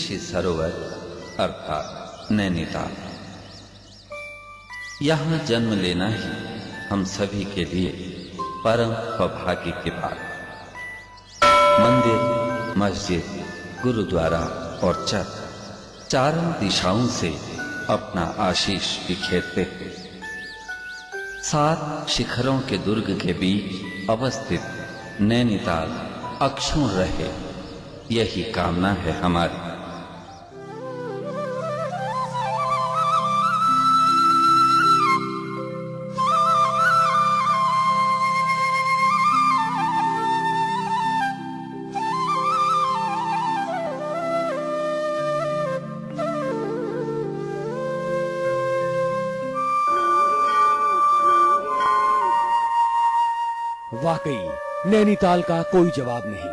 ऋषि सरोवर अर्थात नैनीताल। यहाँ जन्म लेना ही हम सभी के लिए परम सौभाग्य की बात। मंदिर, मस्जिद, गुरुद्वारा और चर्च चारों दिशाओं से अपना आशीष बिखेरते थे। 7 शिखरों के दुर्ग के बीच अवस्थित नैनीताल अक्षुण रहे, यही कामना है हमारी। वाकई नैनीताल का कोई जवाब नहीं।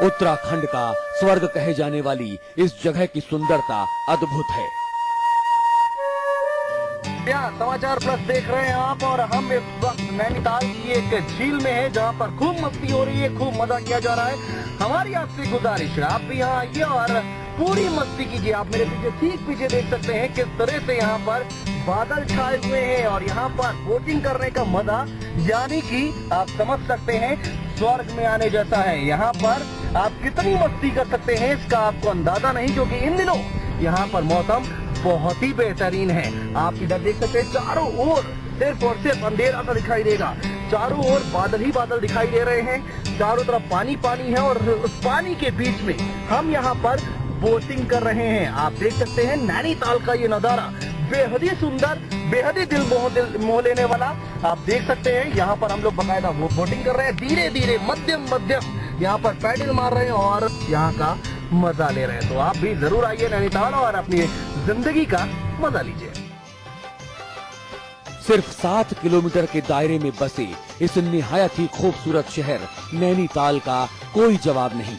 उत्तराखंड का स्वर्ग कहे जाने वाली इस जगह की सुंदरता अद्भुत है। समाचार प्लस देख रहे हैं आप, और हम इस वक्त नैनीताल की एक झील में हैं, जहां पर खूब मस्ती हो रही है, खूब मजा किया जा रहा है। हमारी आपसे गुजारिश है, आप भी यहाँ आइए और पूरी मस्ती कीजिए। आप मेरे पीछे, ठीक पीछे देख सकते हैं किस तरह से यहाँ पर बादल छाए हुए हैं, और यहाँ पर बोटिंग करने का मजा यानी कि आप समझ सकते हैं स्वर्ग में आने जैसा है। यहाँ पर आप कितनी मस्ती कर सकते हैं इसका आपको अंदाजा नहीं, क्योंकि इन दिनों यहाँ पर मौसम बहुत ही बेहतरीन है। आप इधर देख सकते हैं, चारों ओर सिर्फ और सिर्फ अंधेरा सा दिखाई देगा, चारों ओर बादल ही बादल दिखाई दे रहे हैं, चारों तरफ पानी पानी है, और उस पानी के बीच में हम यहाँ पर बोटिंग कर रहे हैं। आप देख सकते हैं नैनीताल का ये नजारा बेहद ही सुंदर, बेहद ही दिल मोह लेने वाला। आप देख सकते हैं यहाँ पर हम लोग बकायदा वो बोटिंग कर रहे हैं, धीरे धीरे मध्यम यहाँ पर पैडल मार रहे हैं और यहाँ का मजा ले रहे हैं। तो आप भी जरूर आइए नैनीताल और अपनी जिंदगी का मजा लीजिए। सिर्फ 7 किलोमीटर के दायरे में बसे इस निहायत ही खूबसूरत शहर नैनीताल का कोई जवाब नहीं।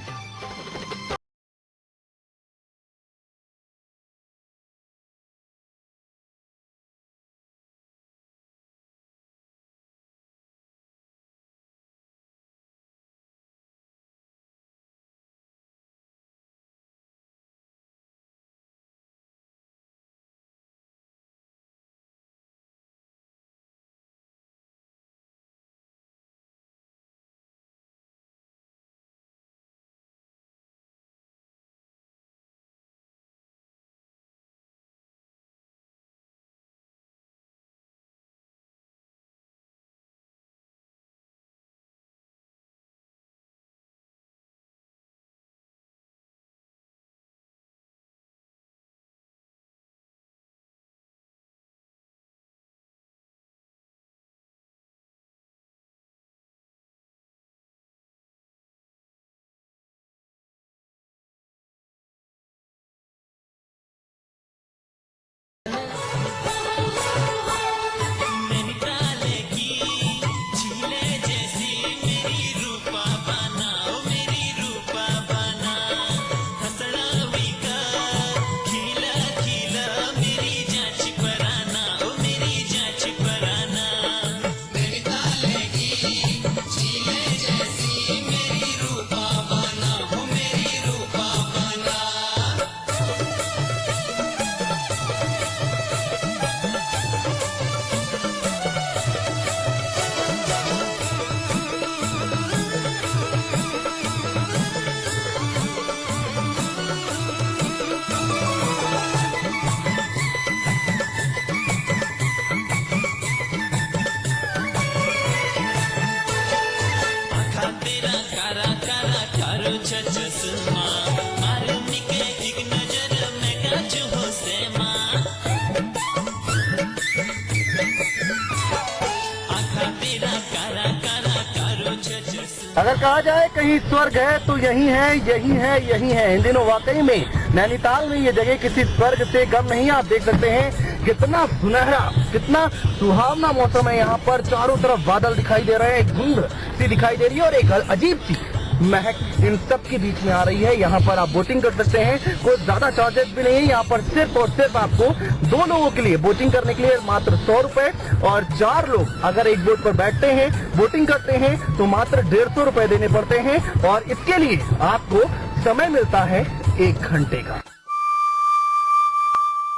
अगर कहा जाए कहीं स्वर्ग है तो यही है, यही है, यही है। इन दिनों वाकई में नैनीताल में ये जगह किसी स्वर्ग से कम नहीं। आप देख सकते हैं कितना सुनहरा, कितना सुहावना मौसम है। यहाँ पर चारों तरफ बादल दिखाई दे रहे हैं, धुंध सी दिखाई दे रही है, और एक अजीब सी महक इन सब के बीच में आ रही है। यहाँ पर आप बोटिंग कर सकते हैं, कोई ज्यादा चार्जेस भी नहीं है। यहाँ पर सिर्फ और सिर्फ आपको 2 लोगों के लिए बोटिंग करने के लिए मात्र 100 रुपए, और 4 लोग अगर एक बोट पर बैठते हैं, बोटिंग करते हैं, तो मात्र 150 रुपए देने पड़ते हैं। और इसके लिए आपको समय मिलता है 1 घंटे का।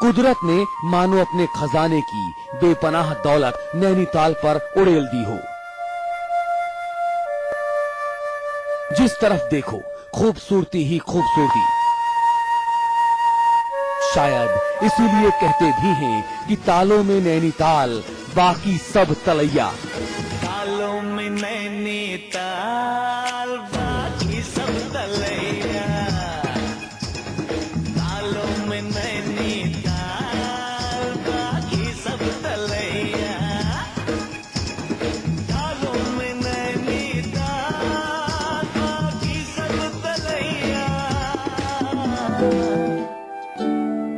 कुदरत ने मानो अपने खजाने की बेपनाह दौलत नैनीताल पर उड़ेल दी हो। जिस तरफ देखो खूबसूरती ही खूबसूरती। शायद इसीलिए कहते भी हैं कि तालों में नैनीताल, बाकी सब तलैया। तालों में नैनीताल, बाकी सब तलैया। तालों में नैनीताल, बाकी सब तलैया। तालों में नैनीताल, बाकी सब तलैया।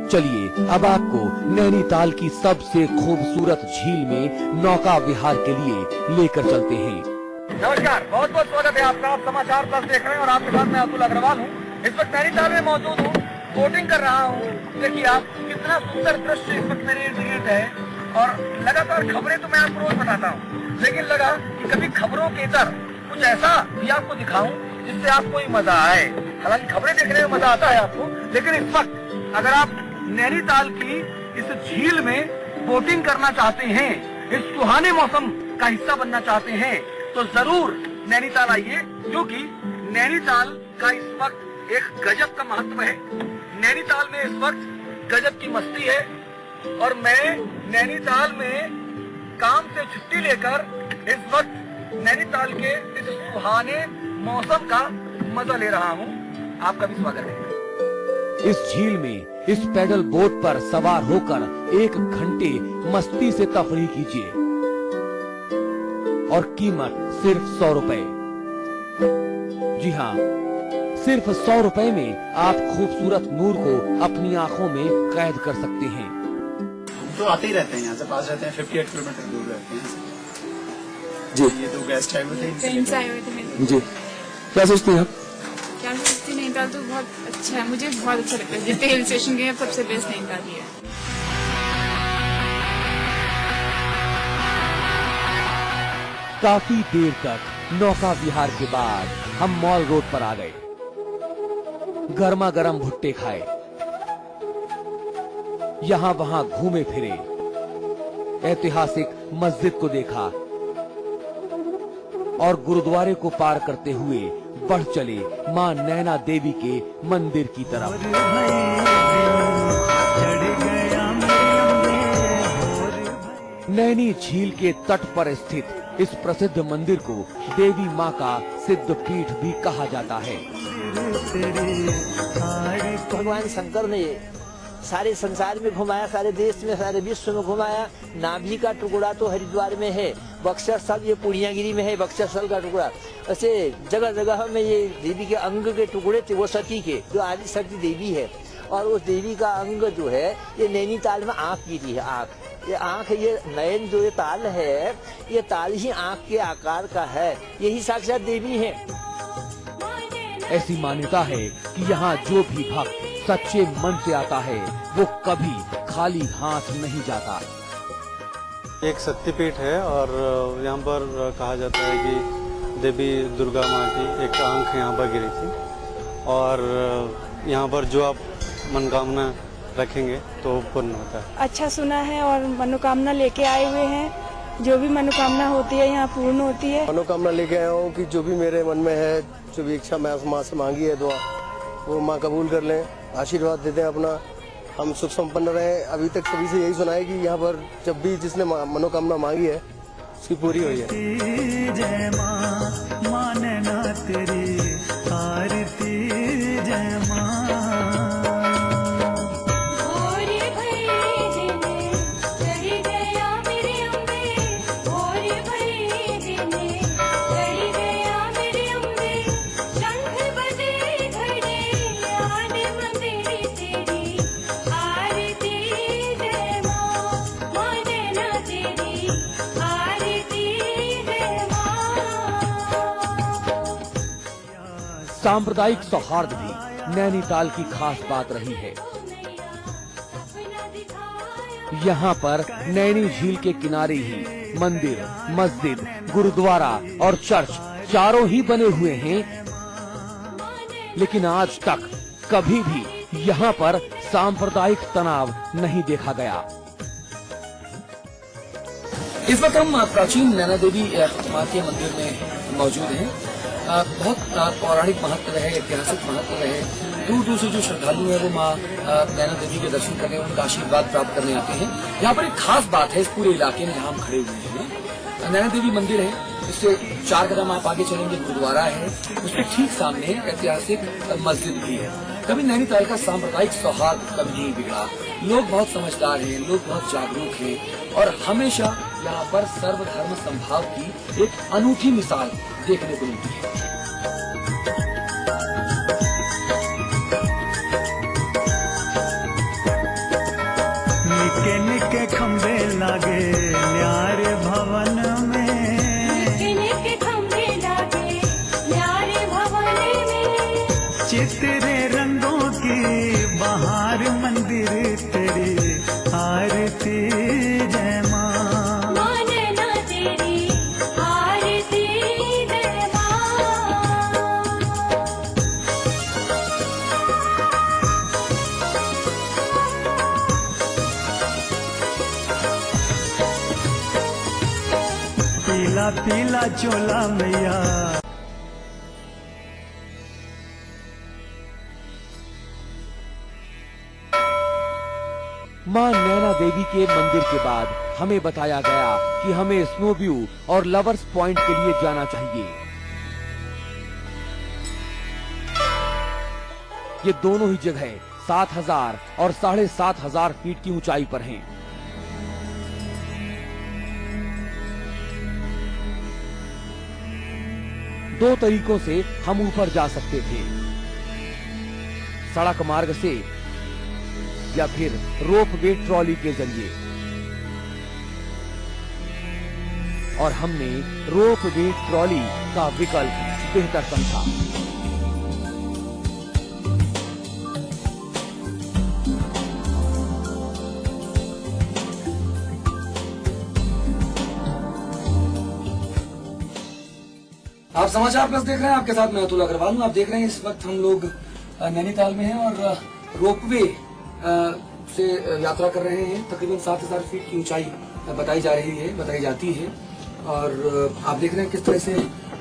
चलिए अब आपको नैनीताल की सबसे खूबसूरत झील में नौका विहार के लिए लेकर चलते हैं। नमस्कार, बहुत बहुत स्वागत है आपका। आप समाचार प्लस देख रहे हैं और आपके साथ मैं अतुल अग्रवाल हूँ। इस वक्त नैनीताल में मौजूद हूँ, बोटिंग कर रहा हूँ। देखिए आप कितना सुंदर दृश्य इस वक्त मेरे इर्द गिर्द है। और लगातार खबरें तो मैं आपको रोज बताता हूँ, लेकिन लगा कि कभी खबरों के इधर कुछ ऐसा भी आपको दिखाऊं जिससे आपको ही मजा आए। हालांकि खबरें देखने में मजा आता है आपको, लेकिन इस वक्त अगर आप नैनीताल की इस झील में बोटिंग करना चाहते हैं, इस सुहाने मौसम का हिस्सा बनना चाहते हैं, तो जरूर नैनीताल आइए, क्योंकि नैनीताल का इस वक्त एक गजब का महत्व है। नैनीताल में इस वक्त गजब की मस्ती है और मैं नैनीताल में काम से छुट्टी लेकर इस वक्त नैनीताल के इस सुहाने मौसम का मजा ले रहा हूँ। आपका भी स्वागत है। इस झील में इस पैडल बोट पर सवार होकर 1 घंटे मस्ती से तफरीह कीजिए और कीमत सिर्फ 100 रुपए। जी हाँ, सिर्फ 100 रुपए में आप खूबसूरत नूर को अपनी आंखों में कैद कर सकते हैं। तो आते ही रहते हैं, यहाँ से पास रहते हैं, 58 किलोमीटर दूर रहते हैं जी। ये तो गेस्ट आए हुए थे, फ्रेंड्स आए हुए थे मेरे। जी, क्या सोचते हैं आप? क्या सोचती, नैनीताल तो बहुत अच्छा है, मुझे बहुत अच्छा लगता है। जितने हिल स्टेशन गए हैं सबसे बेस्ट नैनीताल ही है। काफी देर तक नौका विहार के बाद हम मॉल रोड पर आ गए। गर्मा गर्म भुट्टे खाए, यहाँ वहाँ घूमे फिरे, ऐतिहासिक मस्जिद को देखा और गुरुद्वारे को पार करते हुए बढ़ चले मां नैना देवी के मंदिर की तरफ। नैनी झील के तट पर स्थित इस प्रसिद्ध मंदिर को देवी मां का सिद्ध पीठ भी कहा जाता है। भगवान शंकर ने सारे संसार में घुमाया, सारे देश में, सारे विश्व में घुमाया। नाभि का टुकड़ा तो हरिद्वार में है, बक्सर स्थल ये पूर्णियागिरी में है, बक्सर स्थल का टुकड़ा। ऐसे जगह जगह में ये देवी के अंग के टुकड़े थे, वो सती के, जो आदि शक्ति देवी है। और उस देवी का अंग जो है ये नैनीताल में आँख की थी, आँख। ये आँख, ये नयन जो ये ताल है, ये ताल ही आँख के आकार का है, यही साक्षात देवी है। ऐसी मान्यता है कि यहाँ जो भी भक्त सच्चे मन से आता है वो कभी खाली हाथ नहीं जाता। एक शक्तिपीठ है और यहाँ पर कहा जाता है कि देवी दुर्गा माँ की एक आंख यहाँ पर गिरी थी और यहाँ पर जो आप मनोकामना रखेंगे तो पूर्ण होता है। अच्छा सुना है और मनोकामना लेके आए हुए हैं। जो भी मनोकामना होती है यहाँ पूर्ण होती है। मनोकामना लेके आया हूँ कि जो भी मेरे मन में है, जो भी इच्छा मैं माँ से मांगी है दुआ, वो माँ कबूल कर लें, आशीर्वाद देते हैं अपना, हम सुख संपन्न रहें। अभी तक सभी से यही सुना है कि यहाँ पर जब भी जिसने मनोकामना मांगी है उसकी पूरी हुई है। जय माँ, मानना तेरी आरती, जय माँ। सांप्रदायिक सौहार्द भी नैनीताल की खास बात रही है। यहाँ पर नैनी झील के किनारे ही मंदिर, मस्जिद, गुरुद्वारा और चर्च चारों ही बने हुए हैं। लेकिन आज तक कभी भी यहाँ पर सांप्रदायिक तनाव नहीं देखा गया। इस वक्त हम प्राचीन नैना देवी माँ के मंदिर में मौजूद हैं। बहुत पौराणिक महत्व है, ऐतिहासिक महत्व है। दूर दूर से जो श्रद्धालु हैं वो माँ नैना देवी के दर्शन करने, उनका आशीर्वाद प्राप्त करने आते हैं। यहाँ पर एक खास बात है इस पूरे इलाके में जहाँ हम खड़े हुए हैं, नैना देवी मंदिर है, इससे 4 कदम आप आगे चलेंगे गुरुद्वारा है, उसके ठीक सामने ऐतिहासिक मस्जिद भी है। कभी नैनीताल का सांप्रदायिक सौहार्द कभी नहीं बिगड़ा। लोग बहुत समझदार हैं, लोग बहुत जागरूक हैं और हमेशा यहाँ पर सर्वधर्म संभाव की एक अनूठी मिसाल देखने को मिलती है। निके निके खंबे लागे न्यारे भवन में, निके निके खंबे लागे न्यारे भवन में, चित्रे रंगों की बहार मंदिर तेरी आरती जय माँ, माँ नैना तेरी आरती जय माँ। पीला पीला चोला मैया, मां नैना देवी के मंदिर के बाद हमें बताया गया कि हमें स्नो व्यू और लवर्स पॉइंट के लिए जाना चाहिए। ये दोनों ही जगह 7000 और 7500 फीट की ऊंचाई पर हैं। दो तरीकों से हम ऊपर जा सकते थे, सड़क मार्ग से या फिर रोपवे ट्रॉली के जरिए, और हमने रोपवे ट्रॉली का विकल्प बेहतर समझा। आप समाचार प्लस देख रहे हैं, आपके साथ मैं अतुल अग्रवाल हूं। आप देख रहे हैं इस वक्त हम लोग नैनीताल में हैं और रोपवे से यात्रा कर रहे हैं। तकरीबन 7000 फीट की ऊंचाई बताई जाती है और आप देख रहे हैं किस तरह से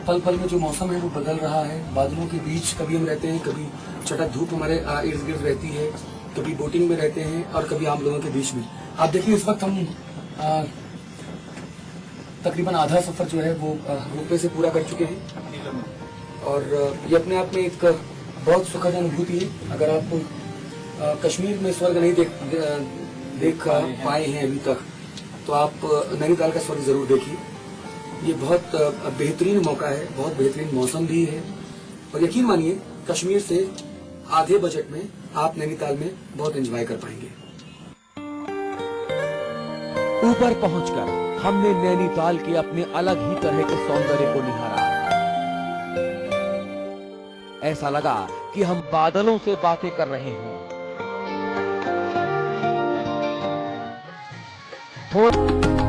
पल पल में जो मौसम है वो बदल रहा है। बादलों के बीच कभी हम रहते हैं, कभी चटक धूप हमारे इर्द गिर्द रहती है, कभी बोटिंग में रहते हैं और कभी आम लोगों के बीच में। आप देखिए इस वक्त हम तकरीबन आधा सफर जो है वो रोपवे से पूरा कर चुके हैं और ये अपने आप में एक बहुत सुखद अनुभूति है। अगर आप कश्मीर में स्वर्ग नहीं देख पाए हैं अभी तक तो आप नैनीताल का स्वर्ग जरूर देखिए। ये बहुत बेहतरीन मौका है, बहुत बेहतरीन मौसम भी है और यकीन मानिए कश्मीर से आधे बजट में आप नैनीताल में बहुत एंजॉय कर पाएंगे। ऊपर पहुंचकर हमने नैनीताल के अपने अलग ही तरह के सौंदर्य को निहारा। ऐसा लगा कि हम बादलों से बातें कर रहे हों। थोड़ा